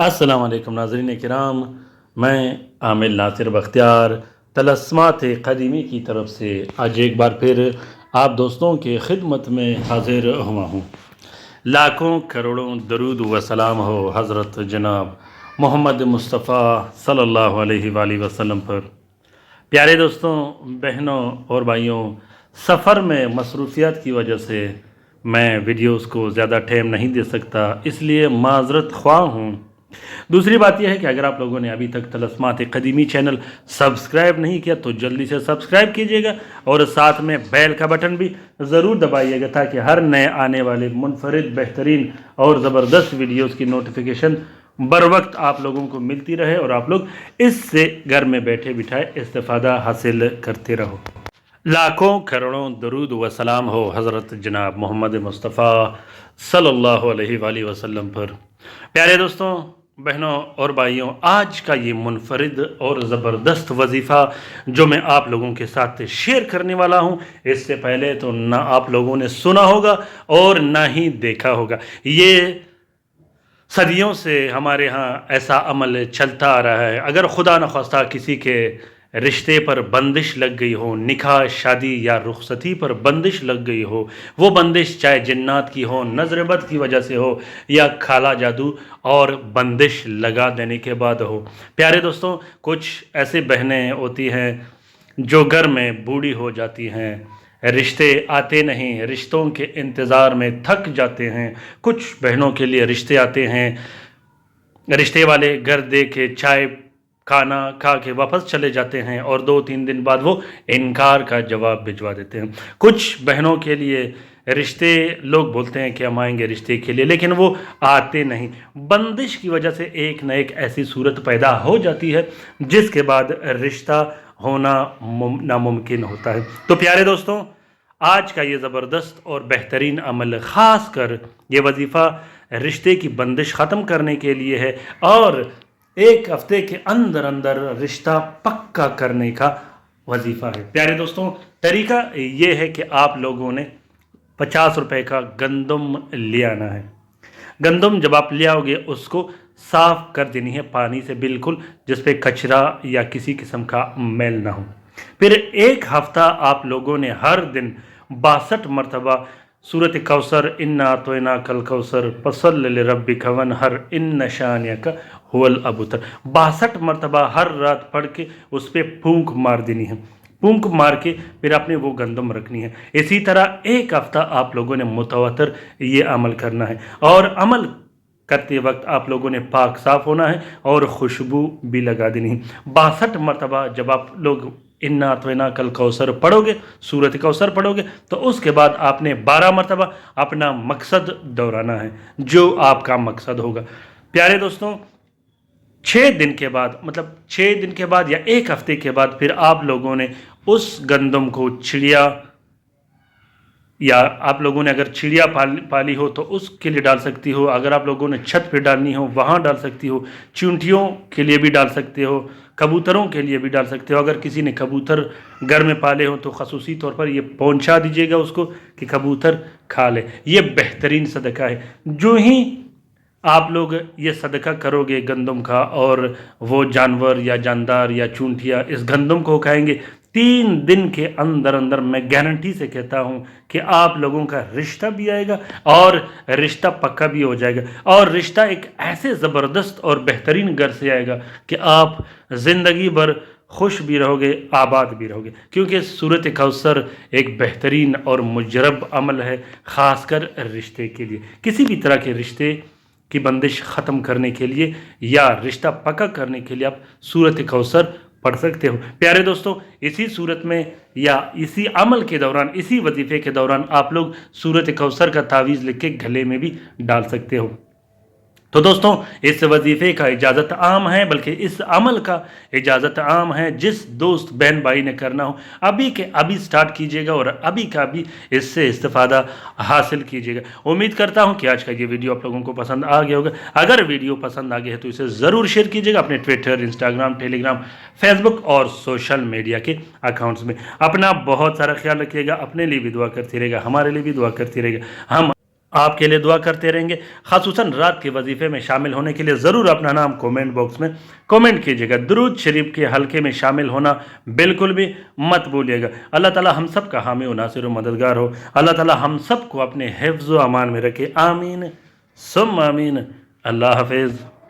السلام علیکم ناظرین کرام، میں عامل ناصر بختیار طلسمات قدیمی کی طرف سے آج ایک بار پھر آپ دوستوں کے خدمت میں حاضر ہوا ہوں۔ لاکھوں کروڑوں درود و سلام ہو حضرت جناب محمد مصطفیٰ صلی اللہ علیہ وآلہ وسلم پر۔ پیارے دوستوں، بہنوں اور بھائیوں، سفر میں مصروفیات کی وجہ سے میں ویڈیوز کو زیادہ ٹائم نہیں دے سکتا، اس لیے معذرت خواہ ہوں۔ دوسری بات یہ ہے کہ اگر آپ لوگوں نے ابھی تک طلسمات قدیمی چینل سبسکرائب نہیں کیا تو جلدی سے سبسکرائب کیجئے گا اور ساتھ میں بیل کا بٹن بھی ضرور دبائیے گا تاکہ ہر نئے آنے والے منفرد، بہترین اور زبردست ویڈیوز کی نوٹیفیکیشن بر وقت آپ لوگوں کو ملتی رہے اور آپ لوگ اس سے گھر میں بیٹھے بٹھائے استفادہ حاصل کرتے رہو۔ لاکھوں کروڑوں درود و سلام ہو حضرت جناب محمد مصطفیٰ صلی اللہ علیہ وآلہ وسلم پر۔ پیارے دوستوں، بہنوں اور بھائیوں، آج کا یہ منفرد اور زبردست وظیفہ جو میں آپ لوگوں کے ساتھ شیئر کرنے والا ہوں، اس سے پہلے تو نہ آپ لوگوں نے سنا ہوگا اور نہ ہی دیکھا ہوگا۔ یہ صدیوں سے ہمارے ہاں ایسا عمل چلتا آ رہا ہے۔ اگر خدا نخواستہ کسی کے رشتے پر بندش لگ گئی ہو، نکاح، شادی یا رخصتی پر بندش لگ گئی ہو، وہ بندش چاہے جنات کی ہو، نظر بد کی وجہ سے ہو یا کالا جادو اور بندش لگا دینے کے بعد ہو۔ پیارے دوستوں، کچھ ایسے بہنیں ہوتی ہیں جو گھر میں بوڑھی ہو جاتی ہیں، رشتے آتے نہیں، رشتوں کے انتظار میں تھک جاتے ہیں۔ کچھ بہنوں کے لیے رشتے آتے ہیں، رشتے والے گھر دے کے چائے کھانا کھا کے واپس چلے جاتے ہیں اور 2-3 دن بعد وہ انکار کا جواب بھجوا دیتے ہیں۔ کچھ بہنوں کے لیے رشتے لوگ بولتے ہیں کہ ہم آئیں گے رشتے کے لیے، لیکن وہ آتے نہیں۔ بندش کی وجہ سے ایک نہ ایک ایسی صورت پیدا ہو جاتی ہے جس کے بعد رشتہ ہونا ناممکن ہوتا ہے۔ تو پیارے دوستوں، آج کا یہ زبردست اور بہترین عمل خاص کر یہ وظیفہ رشتے کی بندش ختم کرنے کے لیے ہے اور ایک ہفتے کے اندر اندر رشتہ پکا کرنے کا وظیفہ ہے۔ پیارے دوستوں، طریقہ یہ ہے کہ آپ لوگوں نے 50 روپے کا گندم لے آنا ہے۔ گندم جب آپ لے آؤ گے اس کو صاف کر دینی ہے پانی سے بالکل، جس پہ کچرا یا کسی قسم کا میل نہ ہو۔ پھر ایک ہفتہ آپ لوگوں نے ہر دن 62 مرتبہ سورۃ کوثر، انا اعطیناک الکوثر فصل لربک وانحر ان شانئک ھو الابتر، 62 مرتبہ ہر رات پڑھ کے اس پہ پھونک مار دینی ہے۔ پھونک مار کے پھر آپ نے وہ گندم رکھنی ہے۔ اسی طرح ایک ہفتہ آپ لوگوں نے متواتر یہ عمل کرنا ہے اور عمل کرتے وقت آپ لوگوں نے پاک صاف ہونا ہے اور خوشبو بھی لگا دینی ہے۔ 62 مرتبہ جب آپ لوگ انا اعطیناک الکوثر پڑھو گے، سورۃ کوثر پڑھو گے، تو اس کے بعد آپ نے 12 مرتبہ اپنا مقصد دہرانا ہے، جو آپ کا مقصد ہوگا۔ پیارے دوستوں، 6 دن کے بعد، مطلب 6 دن کے بعد یا ایک ہفتے کے بعد پھر آپ لوگوں نے اس گندم کو چڑیا، یا آپ لوگوں نے اگر چڑیا پالی ہو تو اس کے لیے ڈال سکتی ہو، اگر آپ لوگوں نے چھت پہ ڈالنی ہو وہاں ڈال سکتی ہو، چونٹیوں کے لیے بھی ڈال سکتے ہو، کبوتروں کے لیے بھی ڈال سکتے ہو۔ اگر کسی نے کبوتر گھر میں پالے ہوں تو خصوصی طور پر یہ پہنچا دیجیے گا اس کو کہ کبوتر کھا لے۔ یہ بہترین صدقہ ہے۔ جو ہی آپ لوگ یہ صدقہ کرو گے گندم کا اور وہ جانور یا جاندار یا چونٹیاں اس گندم کو کھائیں گے، 3 دن کے اندر اندر میں گارنٹی سے کہتا ہوں کہ آپ لوگوں کا رشتہ بھی آئے گا اور رشتہ پکا بھی ہو جائے گا، اور رشتہ ایک ایسے زبردست اور بہترین گھر سے آئے گا کہ آپ زندگی بھر خوش بھی رہو گے، آباد بھی رہو گے، کیونکہ سورۃ کوثر ایک بہترین اور مجرب عمل ہے خاص کر رشتے کے لیے۔ کسی بھی طرح کے رشتے کی بندش ختم کرنے کے لیے یا رشتہ پکا کرنے کے لیے آپ سورۃ کوثر پڑھ سکتے ہو۔ پیارے دوستوں، اسی صورت میں یا اسی عمل کے دوران، اسی وظیفے کے دوران آپ لوگ سورۃ کوثر کا تعویذ لکھ کے گلے میں بھی ڈال سکتے ہو۔ تو دوستوں، اس وظیفے کا اجازت عام ہے، بلکہ اس عمل کا اجازت عام ہے۔ جس دوست بہن بھائی نے کرنا ہو ابھی کے ابھی سٹارٹ کیجئے گا اور ابھی کا ابھی اس سے استفادہ حاصل کیجئے گا۔ امید کرتا ہوں کہ آج کا یہ ویڈیو آپ لوگوں کو پسند آ گیا ہوگا۔ اگر ویڈیو پسند آ گیا ہے تو اسے ضرور شیئر کیجئے گا اپنے ٹویٹر، انسٹاگرام، ٹیلی گرام، فیس بک اور سوشل میڈیا کے اکاؤنٹس میں۔ اپنا بہت سارا خیال رکھیے گا، اپنے لیے بھی دعا کرتے رہے گا، ہمارے لیے بھی دعا کرتے رہے گا۔ ہم آپ کے لیے دعا کرتے رہیں گے۔ خصوصاً رات کے وظیفے میں شامل ہونے کے لیے ضرور اپنا نام کومنٹ باکس میں کومنٹ کیجیے گا۔ درود شریف کے حلقے میں شامل ہونا بالکل بھی مت بھولیے گا۔ اللہ تعالی ہم سب کا حامی و ناصر و مددگار ہو۔ اللہ تعالی ہم سب کو اپنے حفظ و امان میں رکھے، آمین ثم آمین۔ اللہ حافظ۔